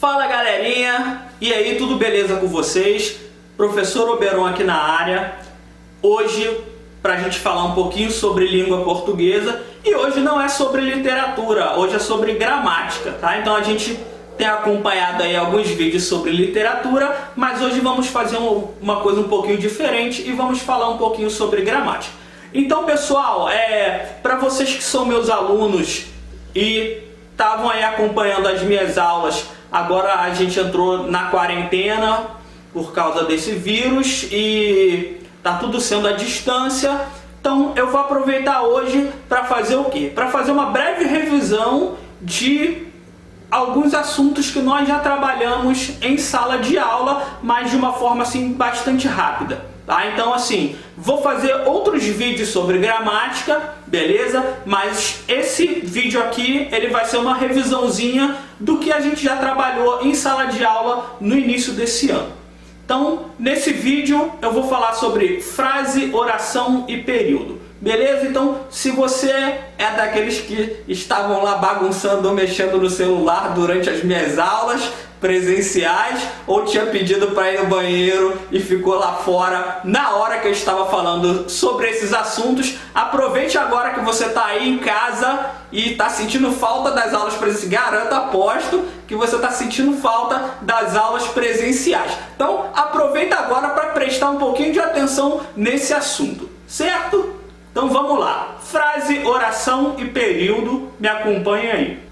Fala galerinha, e aí, tudo beleza com vocês? Professor Oberon aqui na área. Hoje, pra gente falar um pouquinho sobre língua portuguesa, e hoje não é sobre literatura, hoje é sobre gramática, tá? Então a gente tem acompanhado aí alguns vídeos sobre literatura, mas hoje vamos fazer uma coisa um pouquinho diferente e vamos falar um pouquinho sobre gramática. Então pessoal, para vocês que são meus alunos e estavam aí acompanhando as minhas aulas, agora a gente entrou na quarentena por causa desse vírus e tá tudo sendo à distância. Então eu vou aproveitar hoje para fazer o quê? Para fazer uma breve revisão de alguns assuntos que nós já trabalhamos em sala de aula, mas de uma forma assim bastante rápida, tá? Então assim, vou fazer outros vídeos sobre gramática, beleza? Mas esse vídeo aqui, ele vai ser uma revisãozinha do que a gente já trabalhou em sala de aula no início desse ano. Então, nesse vídeo eu vou falar sobre frase, oração e período. Beleza? Então, se você é daqueles que estavam lá bagunçando ou mexendo no celular durante as minhas aulas presenciais, ou tinha pedido para ir no banheiro e ficou lá fora na hora que eu estava falando sobre esses assuntos, aproveite agora que você está aí em casa e está sentindo falta das aulas presenciais. Garanto, aposto que você está sentindo falta das aulas presenciais. Então, aproveita agora para prestar um pouquinho de atenção nesse assunto, certo? Então vamos lá, frase, oração e período, me acompanha aí.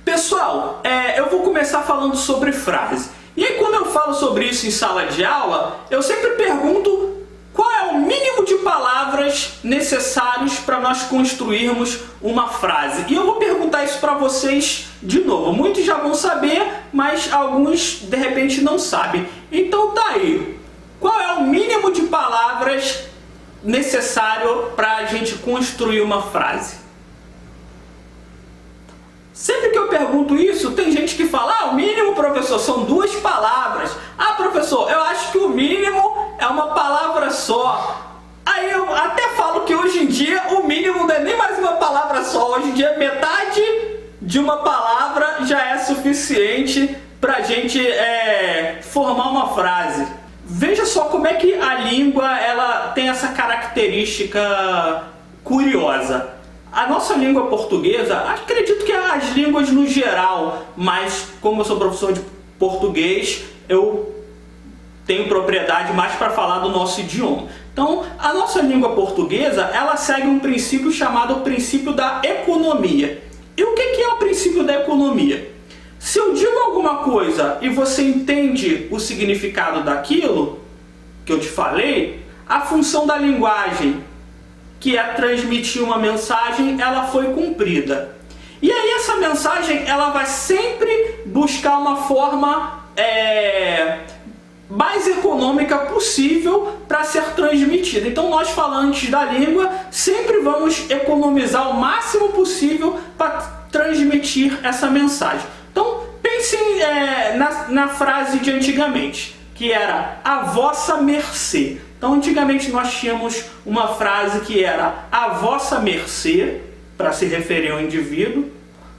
Pessoal, eu vou começar falando sobre frase. E aí quando eu falo sobre isso em sala de aula, eu sempre pergunto qual é o mínimo de palavras necessários para nós construirmos uma frase. E eu vou perguntar isso para vocês de novo. Muitos já vão saber, mas alguns de repente não sabem. Então tá aí, qual é o mínimo de palavras necessário para a gente construir uma frase? Sempre que eu pergunto isso, tem gente que fala: o mínimo, professor, são 2 palavras. Ah, professor, eu acho que o mínimo é uma palavra só. Aí eu até falo que hoje em dia o mínimo não é nem mais uma palavra só. Hoje em dia metade de uma palavra já é suficiente para a gente formar uma frase. Veja só como é que a língua ela tem essa característica curiosa. A nossa língua portuguesa, acredito que as línguas no geral, mas como eu sou professor de português, eu tenho propriedade mais para falar do nosso idioma. Então, a nossa língua portuguesa, ela segue um princípio chamado princípio da economia. E o que é o princípio da economia? Se eu digo alguma coisa e você entende o significado daquilo que eu te falei, a função da linguagem, que é transmitir uma mensagem, ela foi cumprida. E aí essa mensagem, ela vai sempre buscar uma forma mais econômica possível para ser transmitida. Então nós, falantes da língua, sempre vamos economizar o máximo possível para transmitir essa mensagem. Então pensem na frase de antigamente, que era a vossa mercê. Então antigamente nós tínhamos uma frase que era a vossa mercê, para se referir ao indivíduo.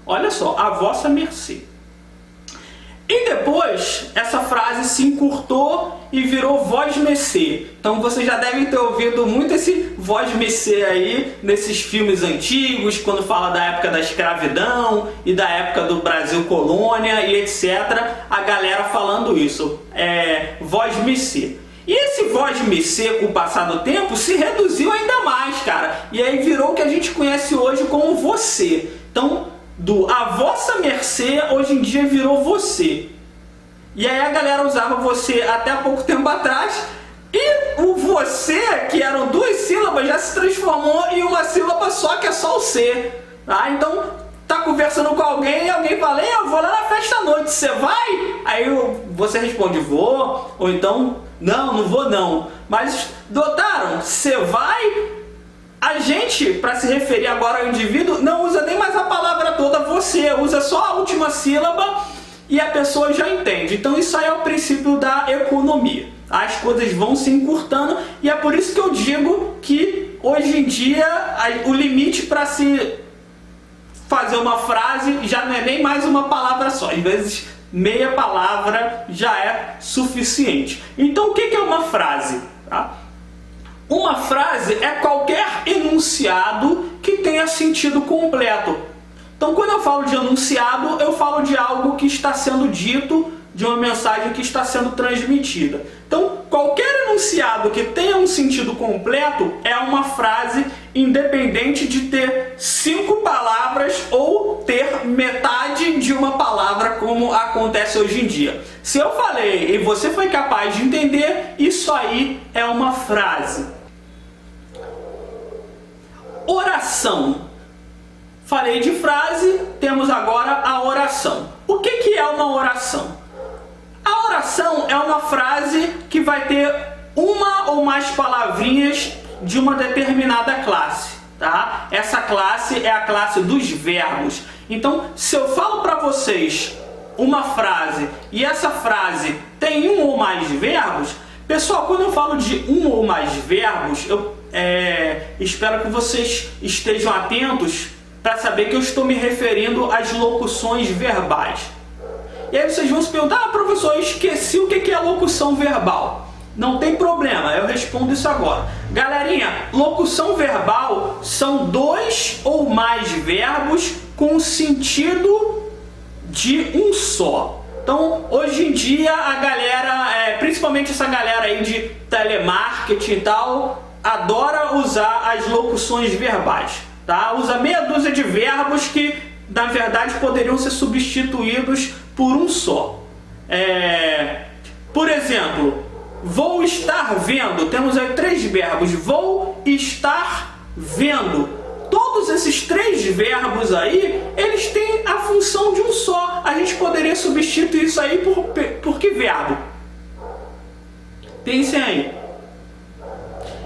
Olha só, a vossa mercê. E depois essa frase se encurtou e virou vós-mecê. Então vocês já devem ter ouvido muito esse vós-mecê aí nesses filmes antigos, quando fala da época da escravidão e da época do Brasil colônia e etc. A galera falando isso, vós-mecê. E esse vós-mecê, com o passar do tempo, se reduziu ainda mais, cara. E aí virou o que a gente conhece hoje como você. Então, do a vossa mercê, hoje em dia virou você. E aí a galera usava você até há pouco tempo atrás. E o você, que eram 2 sílabas, já se transformou em uma sílaba só, que é só o ser. Tá? Então, tá conversando com alguém e alguém fala: eu vou lá na festa à noite, você vai? Aí você responde: vou. Ou então: não vou não. Mas notaram? Você vai? A gente, para se referir agora ao indivíduo, não usa nem mais a palavra toda você, usa só a última sílaba e a pessoa já entende. Então isso aí é o princípio da economia. As coisas vão se encurtando e é por isso que eu digo que hoje em dia o limite para se fazer uma frase já não é nem mais uma palavra só. Às vezes meia palavra já é suficiente. Então o que é uma frase? Tá? Uma frase é qualquer enunciado que tenha sentido completo. Então quando eu falo de enunciado, eu falo de algo que está sendo dito, de uma mensagem que está sendo transmitida. Então, qualquer enunciado que tenha um sentido completo é uma frase, independente de ter 5 palavras ou ter metade de uma palavra, como acontece hoje em dia. Se eu falei e você foi capaz de entender, isso aí é uma frase. Oração. Falei de frase, temos agora a oração. O que é uma oração? A oração é uma frase que vai ter uma ou mais palavrinhas de uma determinada classe, tá? Essa classe é a classe dos verbos. Então, se eu falo para vocês uma frase e essa frase tem um ou mais verbos, pessoal, quando eu falo de um ou mais verbos, eu espero que vocês estejam atentos para saber que eu estou me referindo às locuções verbais. E aí vocês vão se perguntar, professor, eu esqueci o que é locução verbal. Não tem problema, eu respondo isso agora. Galerinha, locução verbal são 2 ou mais verbos com sentido de um só. Então, hoje em dia, a galera, principalmente essa galera aí de telemarketing e tal, adora usar as locuções verbais, tá? Usa meia dúzia de verbos que, na verdade, poderiam ser substituídos por um só. Por exemplo, vou estar vendo. Temos aí 3 verbos. Vou estar vendo. Todos esses 3 verbos aí, eles têm a função de um só. A gente poderia substituir isso aí por que verbo? Pensem aí.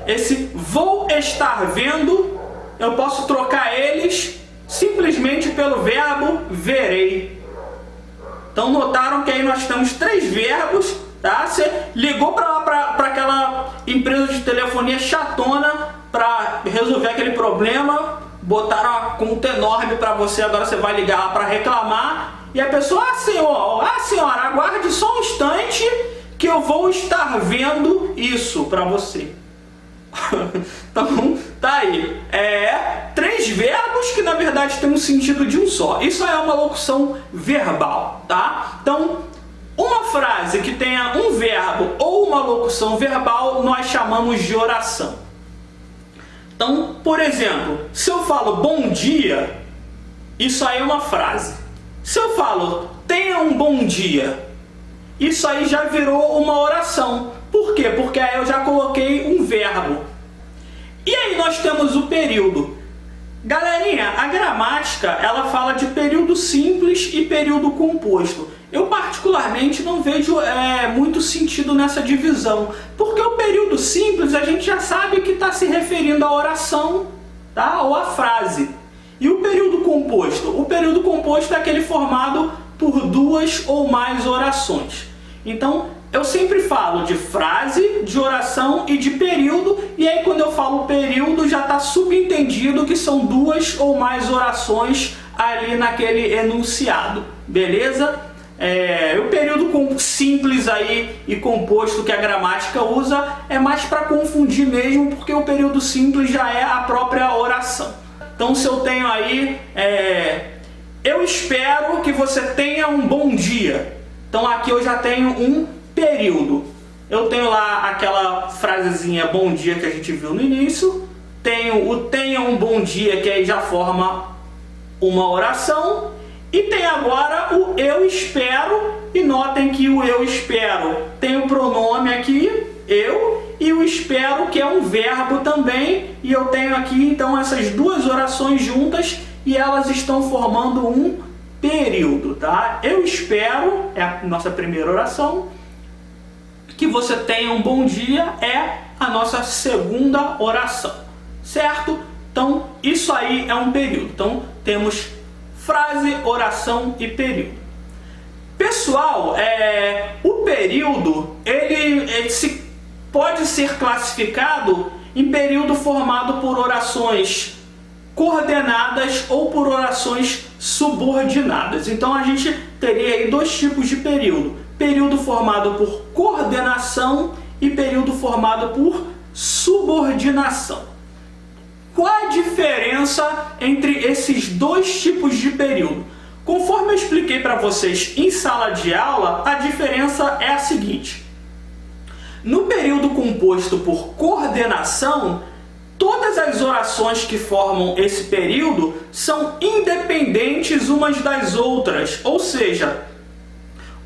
Esse vou estar vendo, eu posso trocar eles simplesmente pelo verbo verei. Então notaram que aí nós temos 3 verbos, tá? Você ligou para aquela empresa de telefonia chatona para resolver aquele problema, botaram uma conta enorme para você, agora você vai ligar lá para reclamar e a pessoa, senhora, aguarde só um instante que eu vou estar vendo isso para você. Então, tá aí. 3 verbos que na verdade têm um sentido de um só. Isso é uma locução verbal, tá? Então, uma frase que tenha um verbo ou uma locução verbal, nós chamamos de oração. Então, por exemplo, se eu falo bom dia, isso aí é uma frase. Se eu falo tenha um bom dia, isso aí já virou uma oração. Por quê? Porque aí eu já coloquei um verbo. E aí nós temos o período. Galerinha, a gramática, ela fala de período simples e período composto. Eu particularmente não vejo muito sentido nessa divisão, porque o período simples a gente já sabe que está se referindo à oração, tá? Ou à frase. E o período composto? O período composto é aquele formado por 2 ou mais orações. Então, eu sempre falo de frase, de oração e de período, e aí quando eu falo período já está subentendido que são 2 ou mais orações ali naquele enunciado, beleza? O período simples aí e composto que a gramática usa é mais para confundir mesmo, porque o período simples já é a própria oração. Então se eu tenho aí, eu espero que você tenha um bom dia. Então aqui eu já tenho um período. Eu tenho lá aquela frasezinha bom dia que a gente viu no início. Tenho o tenha um bom dia, que aí já forma uma oração. E tem agora o eu espero. E notem que o eu espero tem o pronome aqui, eu, e o espero, que é um verbo também. E eu tenho aqui então essas 2 orações juntas e elas estão formando um período, tá? Eu espero, é a nossa primeira oração. Que você tenha um bom dia é a nossa segunda oração, certo? Então, isso aí é um período. Então, temos frase, oração e período. Pessoal, o período, ele pode ser classificado em período formado por orações coordenadas ou por orações subordinadas. Então a gente teria aí dois tipos de período: período formado por coordenação e período formado por subordinação. Qual a diferença entre esses dois tipos de período? Conforme eu expliquei para vocês em sala de aula, a diferença é a seguinte: no período composto por coordenação, todas as orações que formam esse período são independentes umas das outras, ou seja,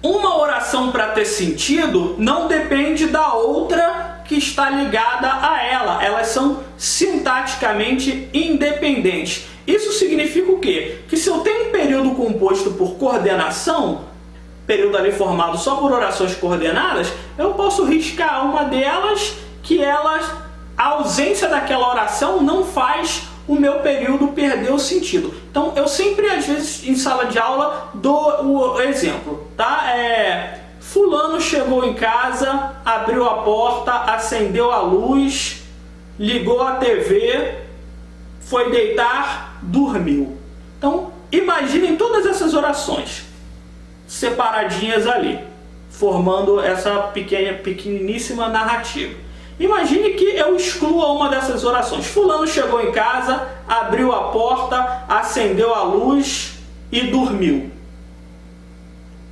uma oração para ter sentido não depende da outra que está ligada a ela, elas são sintaticamente independentes. Isso significa o quê? Que se eu tenho um período composto por coordenação, período ali formado só por orações coordenadas, eu posso riscar uma delas que a ausência daquela oração não faz o meu período perder o sentido. Então eu sempre, às vezes, em sala de aula, dou o exemplo, tá? Fulano chegou em casa, abriu a porta, acendeu a luz, ligou a TV, foi deitar, dormiu. Então imaginem todas essas orações separadinhas ali, formando essa pequeniníssima narrativa. Imagine que eu exclua uma dessas orações. Fulano chegou em casa, abriu a porta, acendeu a luz e dormiu.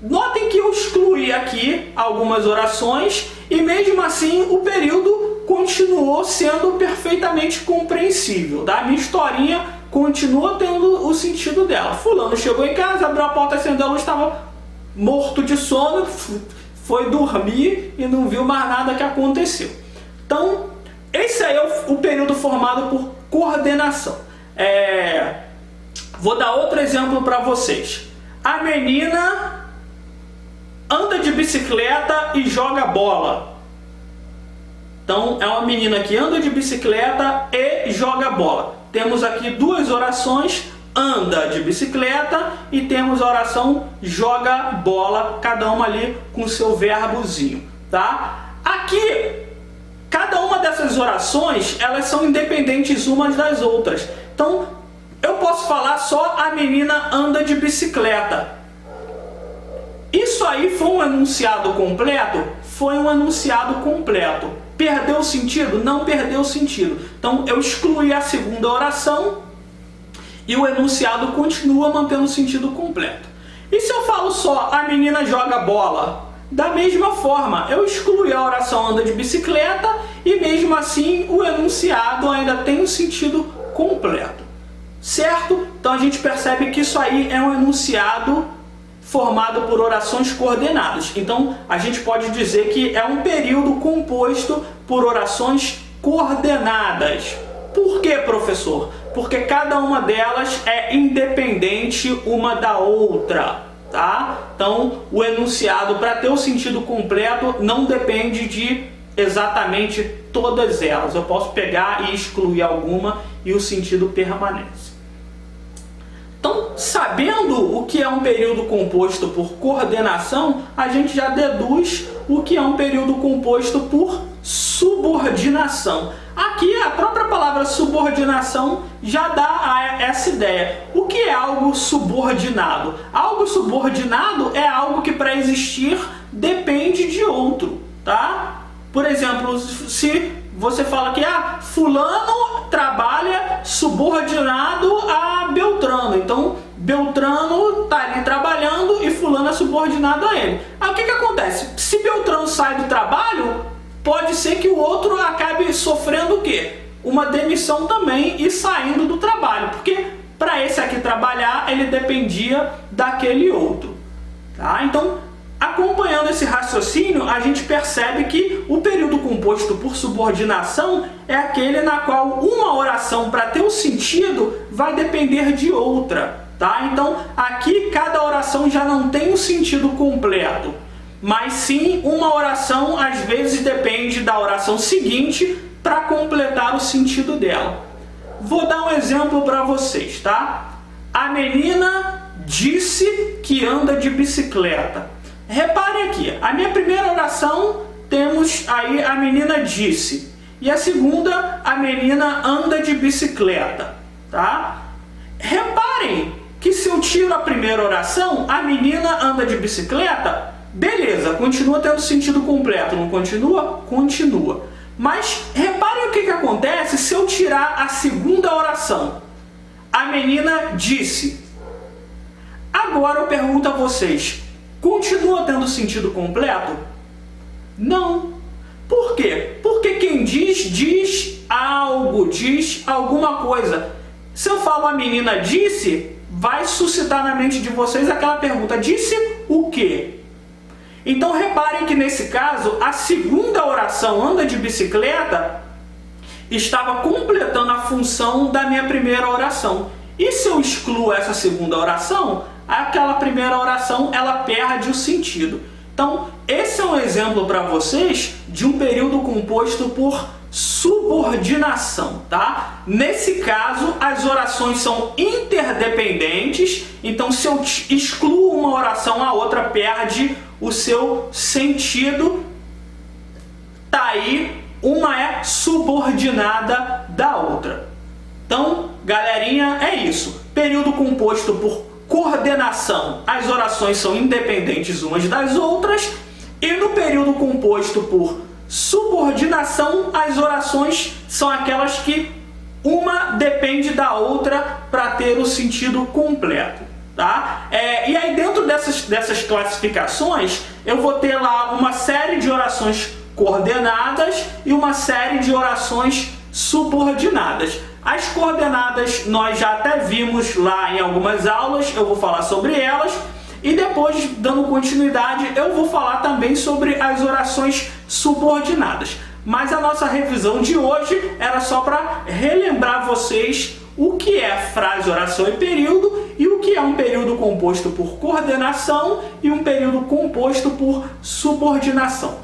Notem que eu excluí aqui algumas orações e mesmo assim o período continuou sendo perfeitamente compreensível, tá? A minha historinha continua tendo o sentido dela. Fulano chegou em casa, abriu a porta, acendeu a luz, estava morto de sono, foi dormir e não viu mais nada que aconteceu. Então, esse aí é o período formado por coordenação. Vou dar outro exemplo para vocês. A menina anda de bicicleta e joga bola. Então, é uma menina que anda de bicicleta e joga bola. Temos aqui duas orações: anda de bicicleta e temos a oração joga bola, cada uma ali com seu verbozinho, tá? Aqui, cada uma dessas orações, elas são independentes umas das outras. Então, eu posso falar só a menina anda de bicicleta. Isso aí foi um enunciado completo? Foi um enunciado completo. Perdeu o sentido? Não perdeu o sentido. Então, eu excluí a segunda oração e o enunciado continua mantendo o sentido completo. E se eu falo só a menina joga bola? Da mesma forma, eu excluí a oração anda de bicicleta e mesmo assim o enunciado ainda tem um sentido completo, certo? Então a gente percebe que isso aí é um enunciado formado por orações coordenadas. Então a gente pode dizer que é um período composto por orações coordenadas. Por quê, professor? Porque cada uma delas é independente uma da outra, tá? Então, o enunciado, para ter o sentido completo, não depende de exatamente todas elas. Eu posso pegar e excluir alguma e o sentido permanece. Então, sabendo o que é um período composto por coordenação, a gente já deduz o que é um período composto por subordinação. Aqui a própria palavra subordinação já dá essa ideia. O que é algo subordinado? Algo subordinado é algo que para existir depende de outro, tá? Por exemplo, se você fala que fulano trabalha subordinado a Beltrano, então Beltrano está ali trabalhando e fulano é subordinado a ele. Aí o que acontece? Se Beltrano sai do trabalho, pode ser que o outro acabe sofrendo o quê? Uma demissão também e saindo do trabalho, porque para esse aqui trabalhar, ele dependia daquele outro, tá? Então, acompanhando esse raciocínio, a gente percebe que o período composto por subordinação é aquele na qual uma oração, para ter um sentido, vai depender de outra, tá? Então, aqui cada oração já não tem um sentido completo, mas sim uma oração às vezes depende da oração seguinte para completar o sentido dela. Vou dar um exemplo para vocês, tá? A menina disse que anda de bicicleta. Reparem aqui, a minha primeira oração temos aí a menina disse e a segunda, a menina anda de bicicleta. tá? Reparem que se eu tiro a primeira oração, a menina anda de bicicleta, beleza, continua tendo sentido completo, não continua? Continua. Mas reparem o que acontece se eu tirar a segunda oração. A menina disse. Agora eu pergunto a vocês, continua tendo sentido completo? Não. Por quê? Porque quem diz algo, diz alguma coisa. Se eu falo a menina disse, vai suscitar na mente de vocês aquela pergunta, disse o quê? Então reparem que nesse caso, a segunda oração, anda de bicicleta, estava completando a função da minha primeira oração. E se eu excluo essa segunda oração, aquela primeira oração ela perde o sentido. Então, esse é um exemplo para vocês de um período composto por subordinação, tá? Nesse caso, as orações são interdependentes, então se eu excluo uma oração, a outra perde o seu sentido. Tá aí, uma é subordinada da outra. Então, galerinha, é isso. Período composto por coordenação, as orações são independentes umas das outras, e no período composto por subordinação, as orações são aquelas que uma depende da outra para ter o sentido completo, tá? E aí dentro dessas classificações, eu vou ter lá uma série de orações coordenadas e uma série de orações subordinadas. As coordenadas nós já até vimos lá em algumas aulas, eu vou falar sobre elas. E depois, dando continuidade, eu vou falar também sobre as orações subordinadas. Mas a nossa revisão de hoje era só para relembrar vocês o que é frase, oração e período, e o que é um período composto por coordenação e um período composto por subordinação.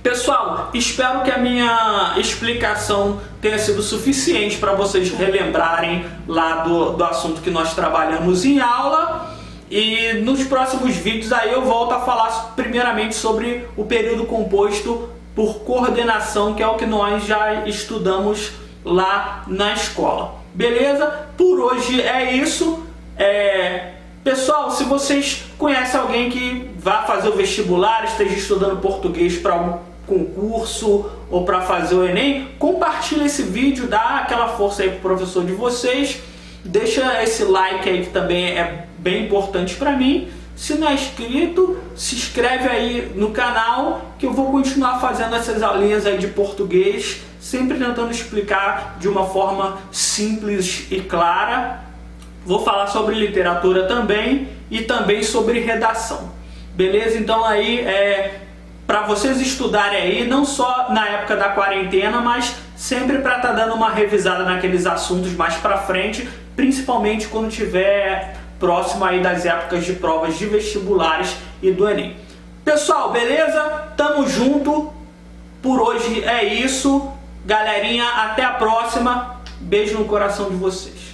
Pessoal, espero que a minha explicação tenha sido suficiente para vocês relembrarem lá do assunto que nós trabalhamos em aula. E nos próximos vídeos aí eu volto a falar primeiramente sobre o período composto por coordenação, que é o que nós já estudamos lá na escola. Beleza? Por hoje é isso. Pessoal, se vocês conhecem alguém que vá fazer o vestibular, esteja estudando português para um concurso ou para fazer o Enem, compartilha esse vídeo, dá aquela força aí pro professor de vocês. Deixa esse like aí que também é bem importante para mim. Se não é inscrito, se inscreve aí no canal que eu vou continuar fazendo essas aulinhas aí de português, sempre tentando explicar de uma forma simples e clara. Vou falar sobre literatura também e também sobre redação. Beleza? Então aí para vocês estudarem aí, não só na época da quarentena, mas sempre para estar dando uma revisada naqueles assuntos mais para frente, principalmente quando tiver próximo aí das épocas de provas de vestibulares e do Enem. Pessoal, beleza? Tamo junto. Por hoje é isso. Galerinha, até a próxima. Beijo no coração de vocês.